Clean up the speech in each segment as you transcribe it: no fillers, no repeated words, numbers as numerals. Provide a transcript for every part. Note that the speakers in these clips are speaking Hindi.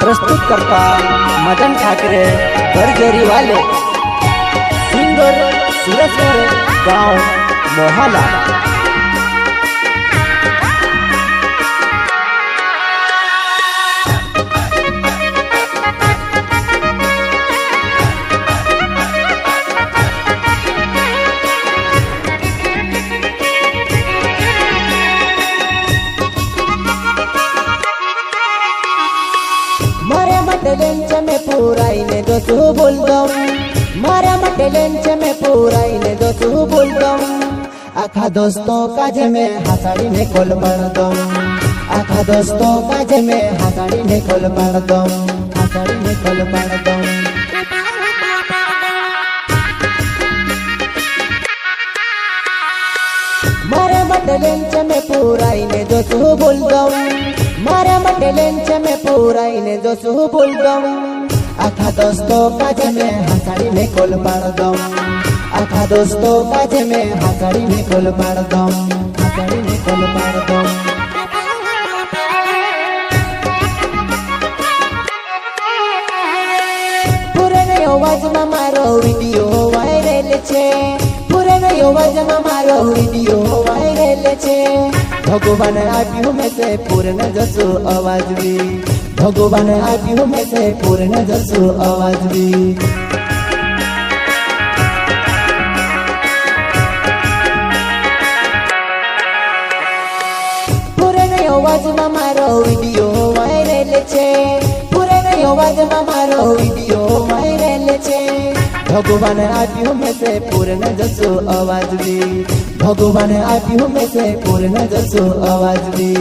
प्रस्तुत करता मदन ठाकरे बरजरी वाले सिंगर सुरेश्वर गांव मोहाला। लेंच में पूराईने दोस्तू बोलदम मारा मटे लेंच में पूराईने दोस्तू बोलदम आखा दोस्तों काज में हसाड़ी ने कोल पड़दम आखा दोस्तों काज में हसाड़ी ने कोल पड़दम हसाड़ी ने कोल पड़दम मारा मटे लेंच में पूराईने दोस्तू बोलदम मारा मटे लेंच में पूराईने दोस्तू बोलदम आखा दोस्तों काज में हसाड़ी ने कोल पड़दम आखा दोस्तों काज में हसाड़ी ने कोल पड़दम हसाड़ी ने कोल पड़दम पुराने अवाज में मारो वीडियो वायरल छे पुराने अवाज में मारो वीडियो वायरल छे भगवान आप्યું में से पूर्ण जसो आवाज भी भगवान आप्યું में से पूर्ण जसो आवाज भी पुराने अवाज में मारो वीडियो वायरल छे पुराने अवाज में मारो वीडियो वायरल छे भगवान आप्યું में से पूर्ण जसो आवाज भी भगवान आप्યું में से पूर्ण जसो आवाज भी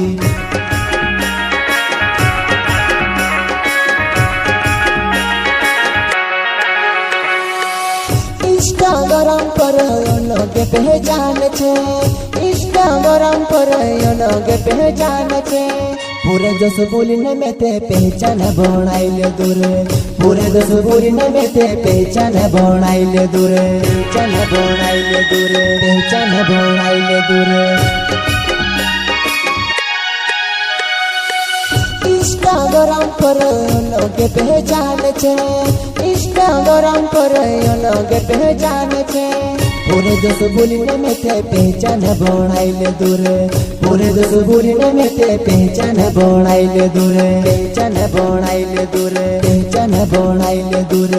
इंस्टाग्राम पर के पहचान छे इंस्टाग्राम पर के पहचान छे पूरे जस बोलने में ते पहचान बनाइले दूर पूरे जस बोलने में ते पहचान बनाइले दूर पहचान बनाइले दूर पहचान बनाइले दूर इंस्टाग्राम पर के पहचान छे इंस्टाग्राम पर के पहचान छे पूरे जस बोलने में ते पहचान बनाइले दूर पूरे जस बोलने में ते पहचान बनाइले दूर पहचान बनाइले दूर पहचान बनाइले दूर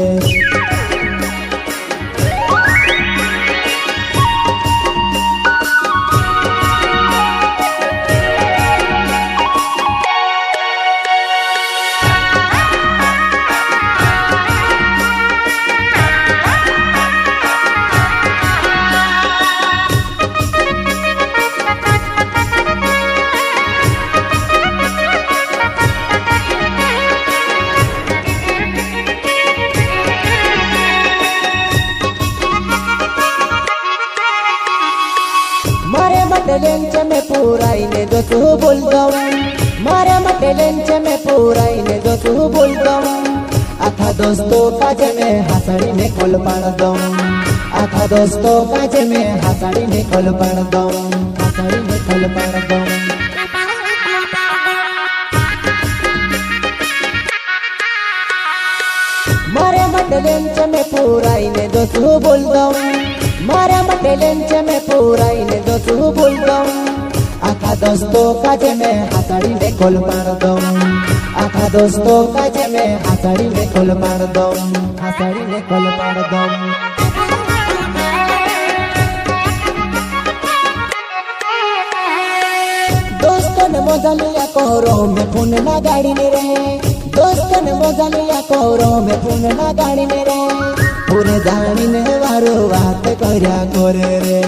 लेंच में पूराईने दोस्तू बोलदम मारा मटे लेंच में पूराईने दोस्तू बोलदम आखा दोस्तों काज में हसाड़ी ने कोल पड़दम आखा दोस्तों काज में हसाड़ी ने कोल पड़दम हसाड़ी ने कोल पड़दम मारा मटे लेंच में पूराईने दोस्तू बोलदम मारा मटे लेंच में पूराईने दोस्तू बोलदम आखा दोस्तों काज में हसाड़ी ने कोल पड़दम आखा दोस्तों काज में हसाड़ी ने कोल पड़दम हसाड़ी ने कोल पड़दम दोस्तन मोजलिया कोरो में फोन ना गाड़ी ने रहे दोस्तन मोजलिया कोरो में फोन ना गाड़ी ने रहे पूरे जानी ने वारो बात कर्या करे रे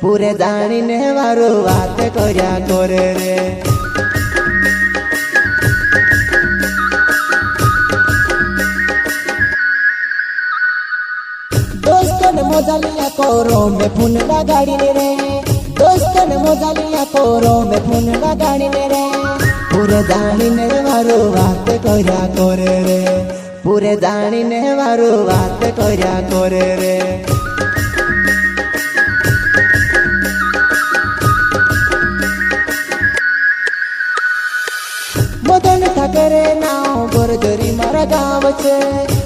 पूरे जानी ने वारो बात कर्या करे रे दोस्तन मोजलिया कोरो में फोन ना गाड़ी ने रे दोस्तन मोजलिया कोरो में फोन ना गाड़ी ने रे पूरे जानी ने वारो बात कर्या करे रे पूरे जानी ने वारो बात कर्या करे रे मदन ठाकरे नाव बरजरी मारा गाव छे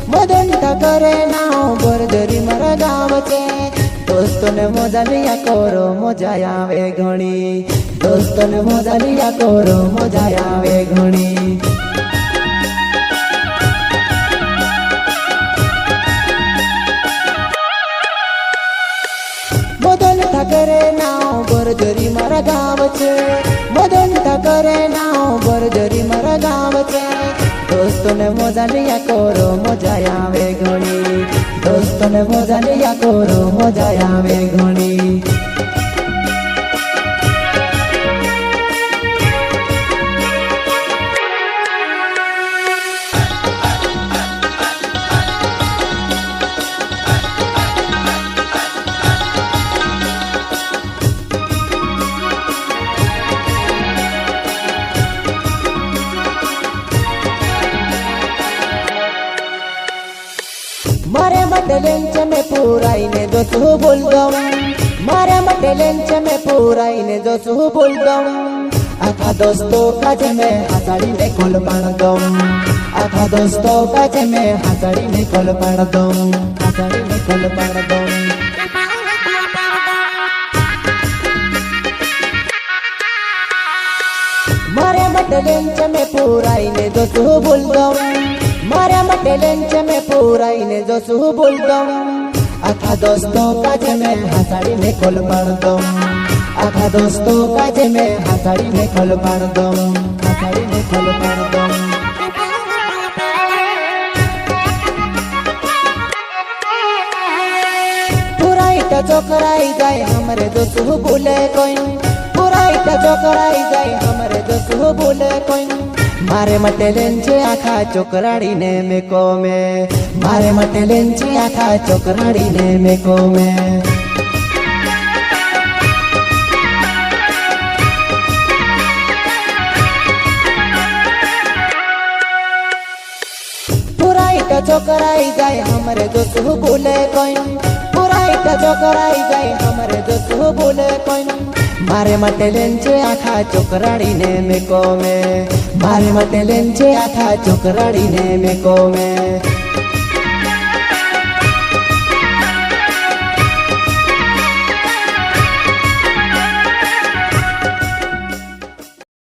मदन ठाकरे नाव बरजरी मारा गाव छे दोस्तों ने मजा लिया करो मजा आवे घणी दोस्तों ने मजा लिया करो मजा आवे घणी मदन ठाकरे नाव बरजरी मारा गाव छे मदन ठाकरे नाव बरजरी मारा गाव छे दोस्तों ने मजा लिया करो मजा आवे घणी दोस्तों ने मजा लिया करो मजा आवे घणी मारे मटे लेंच में पूराई ने दोस्तों बोल दऊं मारे मटे लेंच में पूराई ने दोस्तों बोल दऊं आखा दोस्तों काजे में हासाड़ी ने कोल पाण दऊं आखा दोस्तों काजे में हासाड़ी ने कोल पाण दऊं हासाड़ी ने कोल पाण दऊं मारे मटे लेंच में पूराई ने दोस्तों बोल दऊं मारे मटे लेंच में पूराई ने दोस्तों बोल दऊं आखा दोस्तों काजे में हासाड़ी ने कोल पाण दऊं आखा दोस्तों काजे में हासाड़ी ने कोल पाण दऊं हासाड़ी ने कोल पाण दऊं पुराईटा चोकराई जाए हमरे दोस्तों बोले कोई पुराईटा चोकराई जाए हमरे दोस्तों बोले कोई मारे मटे लेंचे आखा चोकराड़ी ने मेको में मारे मटे लेंचे आखा चोकराड़ी ने मेको में पुराईटा चोकराई जाए हमरे दोस्तों बोले कोई पुराईटा चोकराई जाए हमरे दोस्तों बोले कोई मारे मटे लेंचे आखा चोकराड़ी ने मेको में मारे मटे लेंचे आखा चोकराड़ी ने मेको में